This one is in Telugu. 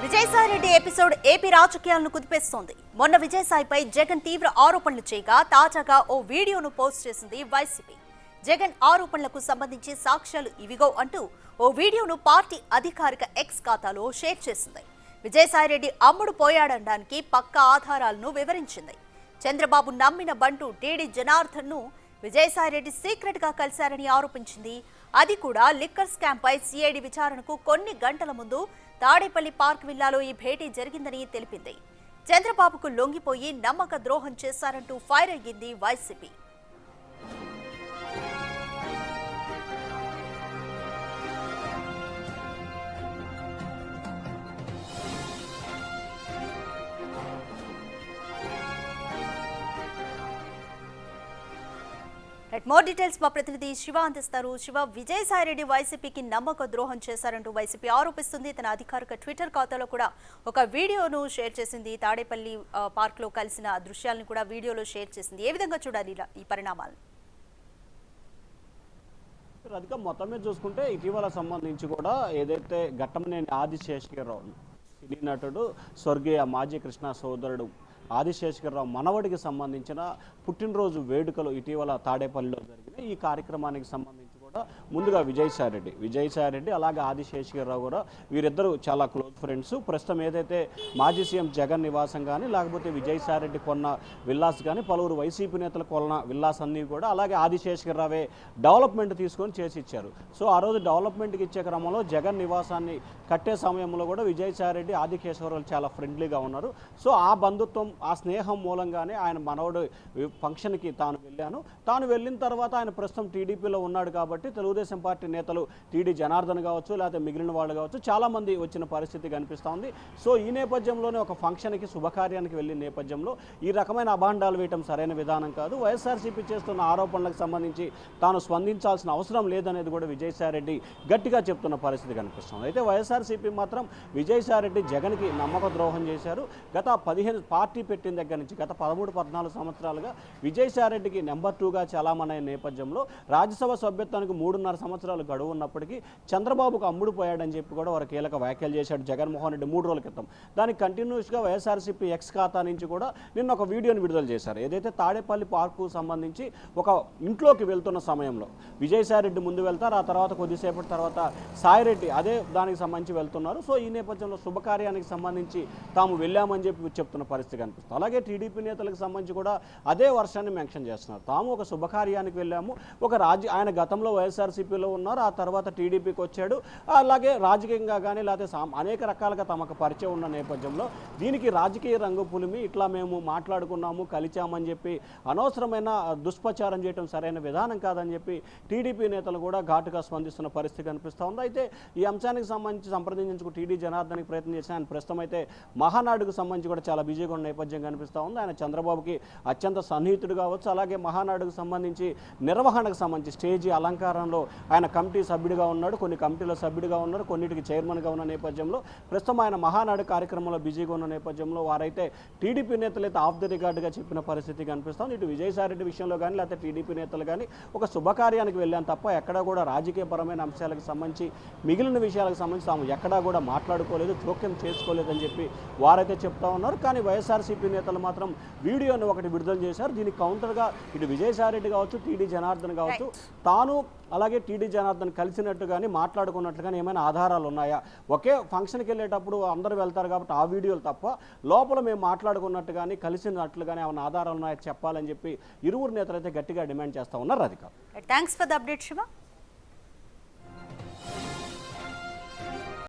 విజయసాయిరెడ్డి ఎపిసోడ్ ఏపీ రాజకీయాలను కుదిపేస్తోంది. మొన్న విజయసాయిపై జగన్ తీవ్ర ఆరోపణలు చేయగా తాజాగా ఓ వీడియోను పోస్ట్ చేసింది వైసీపీ. జగన్ ఆరోపణలకు సంబంధించి సాక్ష్యాలు ఇవిగో అంటూ ఓ వీడియోను పార్టీ అధికారిక ఎక్స్ ఖాతాలో షేర్ చేసింది. విజయసాయిరెడ్డి అమ్ముడు పోయాడనడానికి పక్కా ఆధారాలను వివరించింది. చంద్రబాబు నమ్మిన బంటు టీడీ జనార్దన్ ను విజయసాయిరెడ్డి సీక్రెట్ గా కలిశారని ఆరోపించింది. అది కూడా లిక్కర్ స్కామ్ పై సిఐడి విచారణకు కొన్ని గంటల ముందు తాడేపల్లి పార్క్ విల్లాలో ఈ భేటీ జరిగిందని తెలిపింది. చంద్రబాబుకు లొంగిపోయి నమ్మక ద్రోహం చేశారంటూ ఫైర్ అయ్యింది వైసీపీ. మోర్ డీటెయిల్స్ మా ప్రతినిధి శివ అందిస్తారు. శివ, విజయసాయిరెడ్డి వైసీపీకి నమ్మక ద్రోహం చేశారంటూ వైసీపీ ఆరోపిస్తుంది. తన అధికారిక ట్విట్టర్ ఖాతాలో కూడా ఒక వీడియోను షేర్ చేసింది. తాడేపల్లి పార్క్ లో కలిసిన దృశ్యాలను కూడా వీడియోలో షేర్ చేసింది. ఏ విధంగా చూడాలి ఈ పరిణామాలు? అధిక మొత్తం మీద చూసుకుంటే ఇటీవల సంబంధించి కూడా ఏదైతే ఘట్టమనేని ఆదిశేషగిరిరావు సినీ నటుడు స్వర్గీయ మాజీ కృష్ణ సోదరుడు ఆదిశేషగిరిరావు మనవడికి సంబంధించిన పుట్టినరోజు వేడుకలు ఇటీవల తాడేపల్లిలో జరిగిన ఈ కార్యక్రమానికి సంబంధించి కూడా ముందుగా విజయసాయిరెడ్డి అలాగే ఆదిశేషగిరిరావు కూడా వీరిద్దరూ చాలా క్లోజ్ ఫ్రెండ్స్. ప్రస్తుతం ఏదైతే మాజీ సీఎం జగన్ నివాసం కానీ లేకపోతే విజయసాయిరెడ్డి కొన్న విల్లాస్ కానీ పలువురు వైసీపీ నేతలు కొన్న విల్లాస్ అన్నీ కూడా అలాగే ఆదిశేషగిరిరావే డెవలప్మెంట్ తీసుకొని చేసి ఇచ్చారు. సో ఆ రోజు డెవలప్మెంట్కి ఇచ్చే క్రమంలో జగన్ నివాసాన్ని కట్టే సమయంలో కూడా విజయసాయిరెడ్డి ఆదిశేషగిరిరావు చాలా ఫ్రెండ్లీగా ఉన్నారు. సో ఆ బంధుత్వం ఆ స్నేహం మూలంగానే ఆయన మనవడు ఫంక్షన్కి తాను వెళ్ళిన తర్వాత ఆయన ప్రస్తుతం టీడీపీలో ఉన్నాడు కాబట్టి తెలుగుదేశం పార్టీ నేతలు టీడీ జనార్దన్ కావచ్చు లేకపోతే మిగిలిన వాళ్ళు కావచ్చు చాలామంది వచ్చిన పరిస్థితి కనిపిస్తూ ఉంది. సో ఈ నేపథ్యంలోనే ఒక ఫంక్షన్కి శుభకార్యానికి వెళ్ళిన నేపథ్యంలో ఈ రకమైన అభాండాలు వేయటం సరైన విధానం కాదు. వైఎస్ఆర్సీపీ చేస్తున్న ఆరోపణలకు సంబంధించి తాను స్పందించాల్సిన అవసరం లేదనేది కూడా విజయసాయిరెడ్డి గట్టిగా చెప్తున్న పరిస్థితి కనిపిస్తుంది. అయితే వైఎస్ఆర్సీపీ మాత్రం విజయసాయిరెడ్డి జగన్కి నమ్మక ద్రోహం చేశారు. గత 15 పార్టీ పెట్టిన దగ్గర నుంచి గత 13-14 సంవత్సరాలుగా విజయసాయిరెడ్డికి నెంబర్ 2గా చాలామనే నేపథ్యంలో రాజ్యసభ సభ్యత్వానికి 3.5 సంవత్సరాలు గడువు ఉన్నప్పటికీ చంద్రబాబుకు అమ్ముడు పోయాడని చెప్పి కూడా వారు కీలక వ్యాఖ్యలు చేశాడు జగన్మోహన్ రెడ్డి 3 రోజుల క్రితం. దానికి కంటిన్యూస్గా వైఎస్ఆర్సీపీ ఎక్స్ ఖాతా నుంచి కూడా నిన్న ఒక వీడియోని విడుదల చేశారు. ఏదైతే తాడేపల్లి పార్కు సంబంధించి ఒక ఇంట్లోకి వెళ్తున్న సమయంలో విజయసాయిరెడ్డి ముందు వెళ్తారు, ఆ తర్వాత కొద్దిసేపటి తర్వాత సాయిరెడ్డి అదే దానికి సంబంధించి వెళ్తున్నారు. సో ఈ నేపథ్యంలో శుభకార్యానికి సంబంధించి తాము వెళ్ళామని చెప్పి చెప్తున్న పరిస్థితి కనిపిస్తుంది. అలాగే టీడీపీ నేతలకు సంబంధించి కూడా అదే వర్షాన్ని మెన్షన్ చేస్తున్నారు. తాము ఒక శుభకార్యానికి వెళ్ళాము, ఆయన గతంలో వైఎస్ఆర్సీపీలో ఉన్నారు, ఆ తర్వాత టీడీపీకి వచ్చాడు, అలాగే రాజకీయంగా కానీ లేకపోతే అనేక రకాలుగా తమకు పరిచయం ఉన్న నేపథ్యంలో దీనికి రాజకీయ రంగు పులిమి ఇట్లా మేము మాట్లాడుకున్నాము కలిచామని చెప్పి అనవసరమైన దుష్ప్రచారం చేయడం సరైన విధానం కాదని చెప్పి టీడీపీ నేతలు కూడా ఘాటుగా స్పందిస్తున్న పరిస్థితి కనిపిస్తూ ఉంది. అయితే ఈ అంశానికి సంబంధించి సంప్రదించుకు టీడీ జనార్దన్కి ప్రయత్నం చేసిన ఆయన ప్రస్తుతం అయితే మహానాడుకు సంబంధించి కూడా చాలా బిజీగా ఉన్న నేపథ్యం కనిపిస్తూ ఉంది. ఆయన చంద్రబాబుకి అత్యంత సన్నిహితుడు కావచ్చు, అలాగే మహానాడుకు సంబంధించి నిర్వహణకు సంబంధించి స్టేజీ అలంకారంలో ఆయన కమిటీ సభ్యుడిగా ఉన్నాడు, కొన్ని కమిటీలో సభ్యుడిగా ఉన్నారు, కొన్నిటికి చైర్మన్గా ఉన్న నేపథ్యంలో ప్రస్తుతం ఆయన మహానాడు కార్యక్రమంలో బిజీగా ఉన్న నేపథ్యంలో వారైతే టీడీపీ నేతలు అయితే ఆఫ్ ది రికార్డుగా చెప్పిన పరిస్థితి కనిపిస్తుంది. ఇటు విజయసాయిరెడ్డి విషయంలో కానీ లేకపోతే టీడీపీ నేతలు కానీ ఒక శుభకార్యానికి వెళ్ళాను తప్ప ఎక్కడా కూడా రాజకీయపరమైన అంశాలకు సంబంధించి మిగిలిన విషయాలకు సంబంధించి తాము ఎక్కడా కూడా మాట్లాడుకోలేదు, జోక్యం చేసుకోలేదని చెప్పి వారైతే చెప్తా ఉన్నారు. కానీ వైఎస్ఆర్సీపీ నేతలు మాత్రం వీడియోని ఒకటి విడుదల చేశారు. దీనికి కౌంటర్గా ఇటు విజయసాయిరెడ్డి కావచ్చు, టీడీ జనార్దన్ కావచ్చు, తాను అలాగే టీడీ జనార్దన్ కలిసినట్టు కానీ మాట్లాడుకున్నట్లు కానీ ఏమైనా ఆధారాలు ఉన్నాయా? ఒకే ఫంక్షన్కి వెళ్ళేటప్పుడు అందరూ వెళ్తారు కాబట్టి ఆ వీడియోలు తప్ప లోపల మేము మాట్లాడుకున్నట్టు కానీ కలిసినట్లు కానీ ఏమైనా ఆధారాలు ఉన్నాయా చెప్పాలని చెప్పి ఇరువురు నేతలు అయితే గట్టిగా డిమాండ్ చేస్తూ ఉన్నారు. Radhika, thanks for the update Shiva.